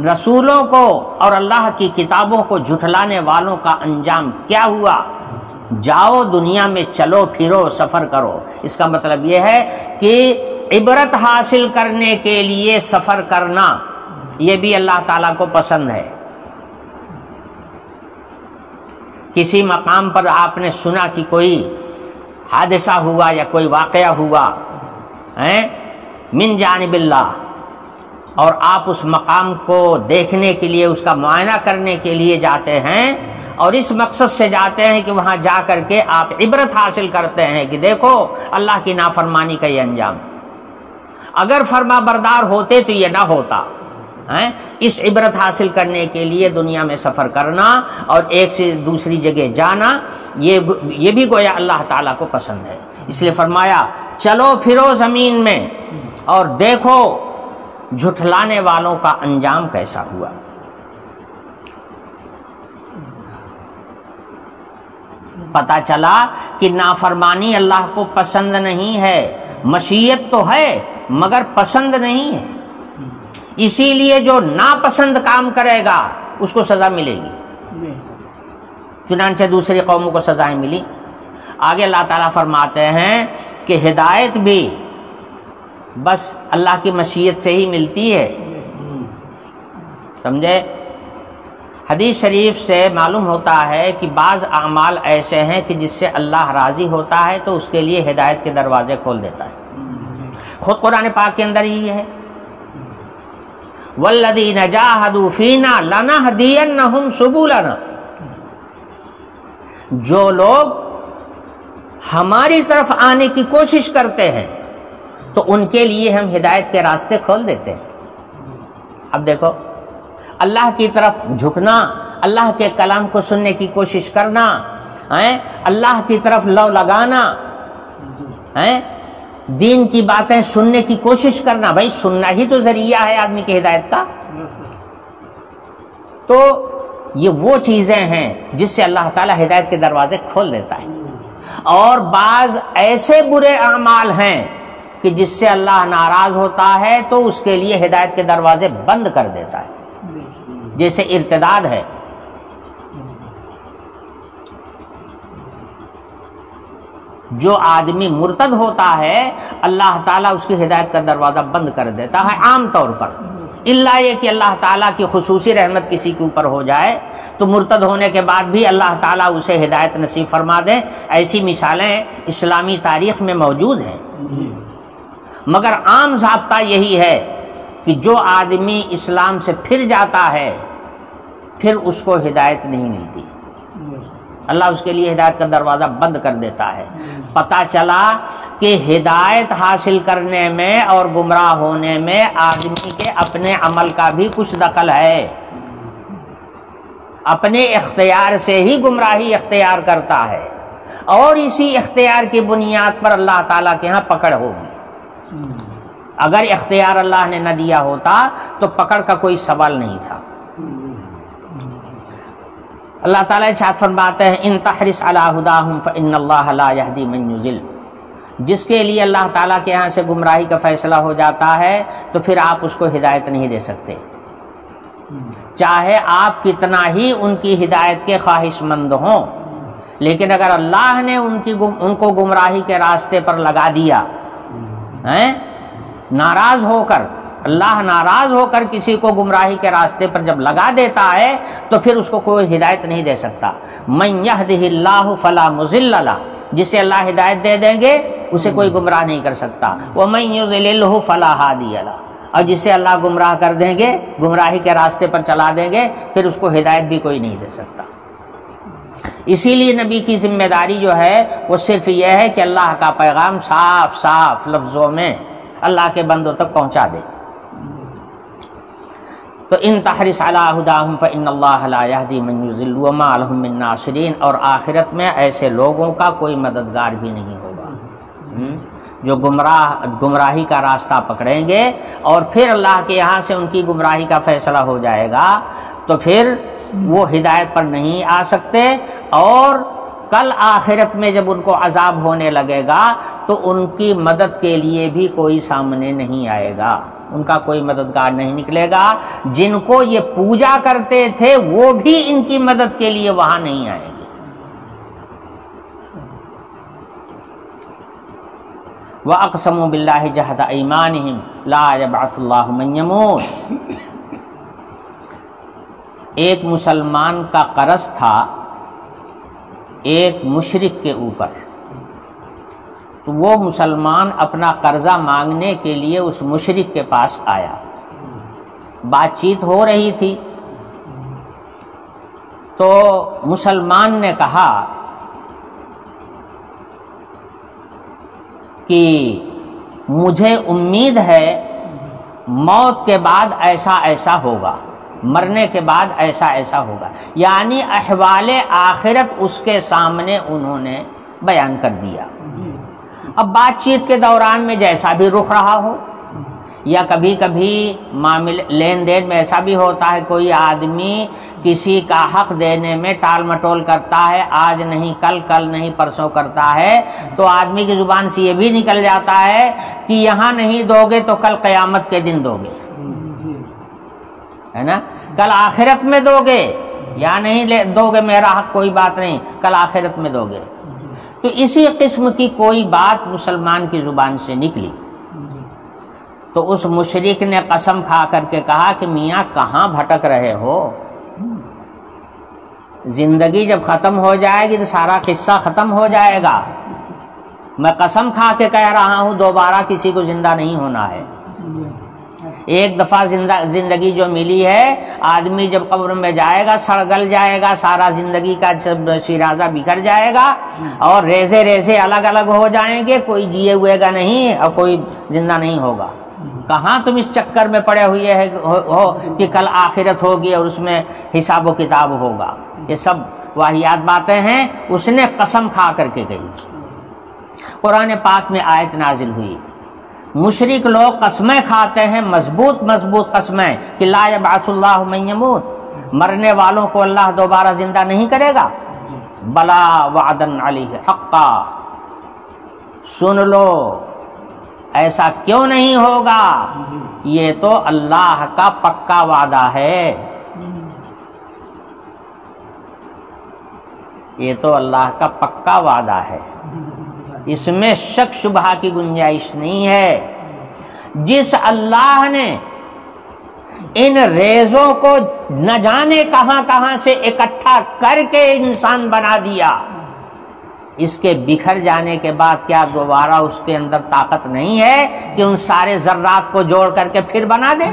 رسولوں کو اور اللہ کی کتابوں کو جھٹلانے والوں کا انجام کیا ہوا. جاؤ دنیا میں چلو پھرو، سفر کرو. اس کا مطلب یہ ہے کہ عبرت حاصل کرنے کے لیے سفر کرنا یہ بھی اللہ تعالیٰ کو پسند ہے. کسی مقام پر آپ نے سنا کہ کوئی حادثہ ہوا یا کوئی واقعہ ہوا من جانب اللہ، اور آپ اس مقام کو دیکھنے کے لیے، اس کا معائنہ کرنے کے لیے جاتے ہیں، اور اس مقصد سے جاتے ہیں کہ وہاں جا کر کے آپ عبرت حاصل کرتے ہیں کہ دیکھو اللہ کی نافرمانی کا یہ انجام. اگر فرما بردار ہوتے تو یہ نہ ہوتا. اس عبرت حاصل کرنے کے لیے دنیا میں سفر کرنا اور ایک سے دوسری جگہ جانا یہ بھی گویا اللہ تعالیٰ کو پسند ہے. اس لیے فرمایا چلو پھرو زمین میں اور دیکھو جھٹلانے والوں کا انجام کیسا ہوا. پتہ چلا کہ نافرمانی اللہ کو پسند نہیں ہے، مشیت تو ہے مگر پسند نہیں ہے. اسی لیے جو ناپسند کام کرے گا اس کو سزا ملے گی. چنانچہ دوسری قوموں کو سزائیں ملی. آگے اللہ تعالیٰ فرماتے ہیں کہ ہدایت بھی بس اللہ کی مشیت سے ہی ملتی ہے. سمجھے؟ حدیث شریف سے معلوم ہوتا ہے کہ بعض اعمال ایسے ہیں کہ جس سے اللہ راضی ہوتا ہے تو اس کے لیے ہدایت کے دروازے کھول دیتا ہے. خود قرآن پاک کے اندر ہی ہے وَالَّذِينَ جَاهَدُوا فِينَا لَنَهْدِيَنَّهُمْ سُبُلَنَا. جو لوگ ہماری طرف آنے کی کوشش کرتے ہیں تو ان کے لیے ہم ہدایت کے راستے کھول دیتے ہیں. اب دیکھو اللہ کی طرف جھکنا، اللہ کے کلام کو سننے کی کوشش کرنا، اللہ کی طرف لو لگانا، دین کی باتیں سننے کی کوشش کرنا. بھائی سننا ہی تو ذریعہ ہے آدمی کی ہدایت کا. تو یہ وہ چیزیں ہیں جس سے اللہ تعالیٰ ہدایت کے دروازے کھول دیتا ہے. اور بعض ایسے برے اعمال ہیں کہ جس سے اللہ ناراض ہوتا ہے تو اس کے لیے ہدایت کے دروازے بند کر دیتا ہے، جیسے ارتداد ہے. جو آدمی مرتد ہوتا ہے اللہ تعالیٰ اس کی ہدایت کا دروازہ بند کر دیتا ہے عام طور پر، الا یہ کہ اللہ تعالیٰ کی خصوصی رحمت کسی کے اوپر ہو جائے تو مرتد ہونے کے بعد بھی اللہ تعالیٰ اسے ہدایت نصیب فرما دے. ایسی مثالیں اسلامی تاریخ میں موجود ہیں. مگر عام ضابطہ یہی ہے کہ جو آدمی اسلام سے پھر جاتا ہے پھر اس کو ہدایت نہیں ملتی، اللہ اس کے لیے ہدایت کا دروازہ بند کر دیتا ہے. پتہ چلا کہ ہدایت حاصل کرنے میں اور گمراہ ہونے میں آدمی کے اپنے عمل کا بھی کچھ دخل ہے. اپنے اختیار سے ہی گمراہی اختیار کرتا ہے اور اسی اختیار کی بنیاد پر اللہ تعالیٰ کے ہاں پکڑ ہوگی. اگر اختیار اللہ نے نہ دیا ہوتا تو پکڑ کا کوئی سوال نہیں تھا. اللہ تعالیٰ ارشاد فرماتے ہیں ان تحرص علی ہداہم فإن اللہ لا یہدی من یضل. جس کے لیے اللہ تعالیٰ کے یہاں سے گمراہی کا فیصلہ ہو جاتا ہے تو پھر آپ اس کو ہدایت نہیں دے سکتے، چاہے آپ کتنا ہی ان کی ہدایت کے خواہش مند ہوں. لیکن اگر اللہ نے ان کو گمراہی کے راستے پر لگا دیا، ناراض ہو کر، اللہ ناراض ہو کر کسی کو گمراہی کے راستے پر جب لگا دیتا ہے تو پھر اس کو کوئی ہدایت نہیں دے سکتا. من یہدہ اللہ فلا مضل لہ، جسے اللہ ہدایت دے دیں گے اسے کوئی گمراہ نہیں کر سکتا. ومن یضللہ فلا ہادی لہ، اور جسے اللہ گمراہ کر دیں گے، گمراہی کے راستے پر چلا دیں گے، پھر اس کو ہدایت بھی کوئی نہیں دے سکتا. اسی لیے نبی کی ذمہ داری جو ہے وہ صرف یہ ہے کہ اللہ کا پیغام صاف صاف لفظوں میں اللہ کے بندوں تک پہنچا دے. تو ان تحرص علی ہداہم فإن اللہ لا یہدی من یضل وما لہم من ناصرین. اور آخرت میں ایسے لوگوں کا کوئی مددگار بھی نہیں ہوگا جو گمراہی کا راستہ پکڑیں گے اور پھر اللہ کے یہاں سے ان کی گمراہی کا فیصلہ ہو جائے گا تو پھر وہ ہدایت پر نہیں آ سکتے. اور کل آخرت میں جب ان کو عذاب ہونے لگے گا تو ان کی مدد کے لیے بھی کوئی سامنے نہیں آئے گا، ان کا کوئی مددگار نہیں نکلے گا. جن کو یہ پوجا کرتے تھے وہ بھی ان کی مدد کے لیے وہاں نہیں آئیں گے. وَأَقْسَمُوا بِاللَّهِ جَهْدَ أَيْمَانِهِمْ لَا يَبْعَثُ اللَّهُ مَن يَمُوتُ. ایک مسلمان کا قرض تھا ایک مشرک کے اوپر، تو وہ مسلمان اپنا قرضہ مانگنے کے لیے اس مشرک کے پاس آیا. بات چیت ہو رہی تھی تو مسلمان نے کہا کہ مجھے امید ہے موت کے بعد ایسا ایسا ہوگا، مرنے کے بعد ایسا ایسا ہوگا. یعنی احوال آخرت اس کے سامنے انہوں نے بیان کر دیا. اب بات چیت کے دوران میں جیسا بھی رخ رہا ہو، یا کبھی کبھی لین دین میں ایسا بھی ہوتا ہے کوئی آدمی کسی کا حق دینے میں ٹال مٹول کرتا ہے، آج نہیں کل، کل نہیں پرسوں کرتا ہے، تو آدمی کی زبان سے یہ بھی نکل جاتا ہے کہ یہاں نہیں دو گے تو کل قیامت کے دن دو گے، ہے نا، کل آخرت میں دو گے، یا نہیں دو گے میرا حق کوئی بات نہیں، کل آخرت میں دو گے. تو اسی قسم کی کوئی بات مسلمان کی زبان سے نکلی تو اس مشرک نے قسم کھا کر کے کہا کہ میاں کہاں بھٹک رہے ہو، زندگی جب ختم ہو جائے گی تو سارا قصہ ختم ہو جائے گا. میں قسم کھا کے کہہ رہا ہوں دوبارہ کسی کو زندہ نہیں ہونا ہے. ایک دفعہ زندگی جو ملی ہے، آدمی جب قبر میں جائے گا سڑ گل جائے گا، سارا زندگی کا شیرازہ بکھر جائے گا اور ریزے ریزے الگ الگ ہو جائیں گے، کوئی جیے ہوئے گا نہیں اور کوئی زندہ نہیں ہوگا. کہاں تم اس چکر میں پڑے ہوئے ہو کہ کل آخرت ہوگی اور اس میں حساب و کتاب ہوگا. یہ سب واہیات باتیں ہیں، اس نے قسم کھا کر کے کہی. قرآن پاک میں آیت نازل ہوئی، مشرک لوگ قسمیں کھاتے ہیں، مضبوط مضبوط قسمیں کہ لا یبعث اللہ من یموت، مرنے والوں کو اللہ دوبارہ زندہ نہیں کرے گا. بلا وعدا علیہ حقا، سن لو ایسا کیوں نہیں ہوگا، یہ تو اللہ کا پکا وعدہ ہے، یہ تو اللہ کا پکا وعدہ ہے، اس میں شک شبہ کی گنجائش نہیں ہے. جس اللہ نے ان ریزوں کو نہ جانے کہاں کہاں سے اکٹھا کر کے انسان بنا دیا، اس کے بکھر جانے کے بعد کیا دوبارہ اس کے اندر طاقت نہیں ہے کہ ان سارے ذرات کو جوڑ کر کے پھر بنا دے؟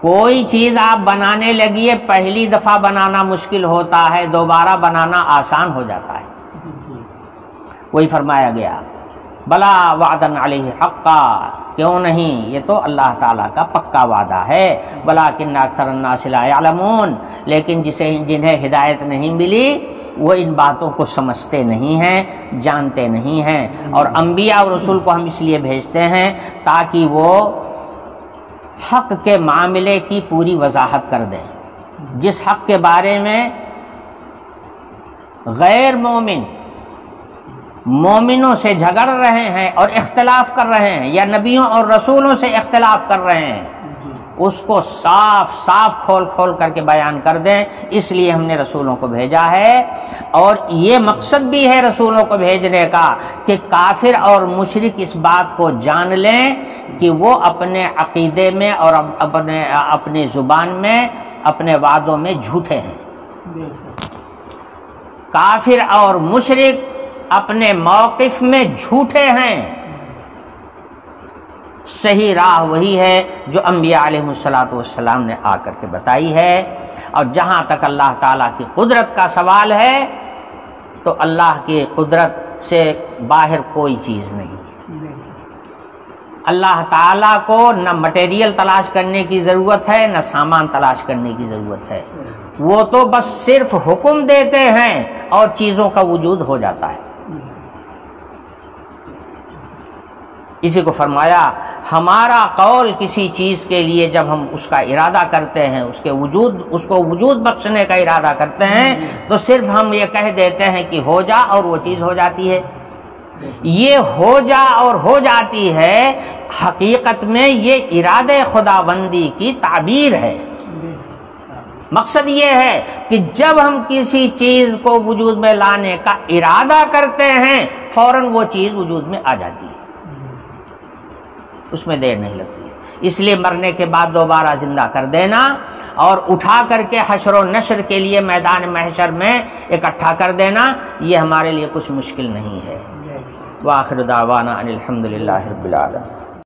کوئی چیز آپ بنانے لگیے، پہلی دفعہ بنانا مشکل ہوتا ہے، دوبارہ بنانا آسان ہو جاتا ہے. وہی فرمایا گیا بلا وعدن علیہ حقا، کیوں نہیں، یہ تو اللہ تعالیٰ کا پکا وعدہ ہے. ولکن اکثر الناس لا یعلمون، لیکن جنہیں ہدایت نہیں ملی وہ ان باتوں کو سمجھتے نہیں ہیں، جانتے نہیں ہیں. اور انبیاء اور رسول کو ہم اس لیے بھیجتے ہیں تاکہ وہ حق کے معاملے کی پوری وضاحت کر دیں. جس حق کے بارے میں غیر مومن مومنوں سے جھگڑ رہے ہیں اور اختلاف کر رہے ہیں، یا نبیوں اور رسولوں سے اختلاف کر رہے ہیں، اس کو صاف صاف کھول کھول کر کے بیان کر دیں. اس لیے ہم نے رسولوں کو بھیجا ہے، اور یہ مقصد بھی ہے رسولوں کو بھیجنے کا کہ کافر اور مشرک اس بات کو جان لیں کہ وہ اپنے عقیدے میں اور اپنی زبان میں، اپنے وعدوں میں جھوٹے ہیں. کافر اور مشرک اپنے موقف میں جھوٹے ہیں. صحیح راہ وہی ہے جو انبیاء علیہ الصلوۃ والسلام نے آ کر کے بتائی ہے. اور جہاں تک اللہ تعالیٰ کی قدرت کا سوال ہے تو اللہ کی قدرت سے باہر کوئی چیز نہیں. اللہ تعالیٰ کو نہ مٹیریل تلاش کرنے کی ضرورت ہے، نہ سامان تلاش کرنے کی ضرورت ہے. وہ تو بس صرف حکم دیتے ہیں اور چیزوں کا وجود ہو جاتا ہے. اسی کو فرمایا ہمارا قول کسی چیز کے لیے جب ہم اس کا ارادہ کرتے ہیں، اس کو وجود بخشنے کا ارادہ کرتے ہیں، تو صرف ہم یہ کہہ دیتے ہیں کہ ہو جا اور وہ چیز ہو جاتی ہے. یہ ہو جا اور ہو جاتی ہے، حقیقت میں یہ ارادہ خداوندی کی تعبیر ہے. مقصد یہ ہے کہ جب ہم کسی چیز کو وجود میں لانے کا ارادہ کرتے ہیں، فوراً وہ چیز وجود میں آ جاتی ہے، اس میں دیر نہیں لگتی. اس لیے مرنے کے بعد دوبارہ زندہ کر دینا اور اٹھا کر کے حشر و نشر کے لیے میدان محشر میں اکٹھا کر دینا، یہ ہمارے لیے کچھ مشکل نہیں ہے. وآخر دعوانا ان الحمد للہ رب العالمین.